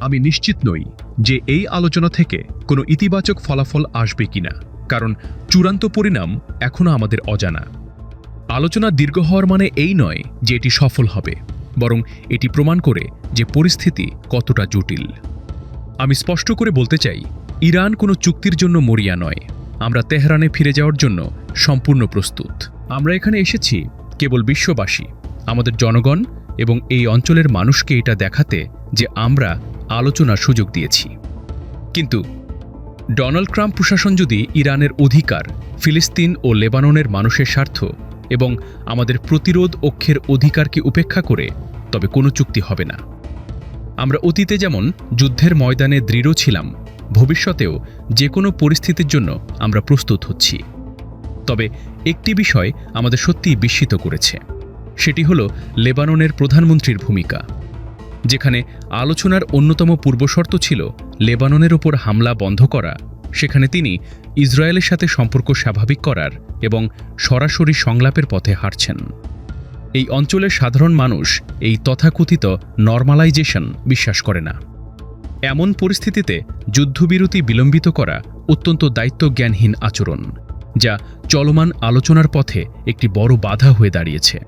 আমি নিশ্চিত নই যে এই আলোচনা থেকে কোনো ইতিবাচক ফলাফল আসবে কিনা, কারণ চূড়ান্ত পরিণাম এখনও আমাদের অজানা। আলোচনা দীর্ঘ হওয়ার মানে এই নয় যে এটি সফল হবে, বরং এটি প্রমাণ করে যে পরিস্থিতি কতটা জটিল। আমি স্পষ্ট করে বলতে চাই, ইরান কোনো চুক্তির জন্য মরিয়া নয়। আমরা তেহরানে ফিরে যাওয়ার জন্য সম্পূর্ণ প্রস্তুত। আমরা এখানে এসেছি কেবল বিশ্ববাসী, আমাদের জনগণ এবং এই অঞ্চলের মানুষকে এটা দেখাতে যে আমরা আলোচনার সুযোগ দিয়েছি। কিন্তু ডোনাল্ড ট্রাম্প প্রশাসন যদি ইরানের অধিকার, ফিলিস্তিন ও লেবাননের মানুষের স্বার্থ এবং আমাদের প্রতিরোধ অক্ষের অধিকারকে উপেক্ষা করে, তবে কোনো চুক্তি হবে না। আমরা অতীতে যেমন যুদ্ধের ময়দানে দৃঢ় ছিলাম, ভবিষ্যতেও যে কোনো পরিস্থিতির জন্য আমরা প্রস্তুত হচ্ছি। তবে একটি বিষয় আমাদের সত্যিই বিস্মিত করেছে, সেটি হল লেবাননের প্রধানমন্ত্রীর ভূমিকা। যেখানে আলোচনার অন্যতম পূর্বশর্ত ছিল লেবাননের ওপর হামলা বন্ধ করা, সেখানে তিনি ইসরায়েলের সাথে সম্পর্ক স্বাভাবিক করার এবং সরাসরি সংলাপের পথে হাঁটছেন। এই অঞ্চলের সাধারণ মানুষ এই তথাকথিত নরমালাইজেশন বিশ্বাস করে না। এমন পরিস্থিতিতে যুদ্ধবিরতি বিলম্বিত করা অত্যন্ত দায়িত্বজ্ঞানহীন আচরণ, যা চলমান আলোচনার পথে একটি বড় বাধা হয়ে দাঁড়িয়েছে।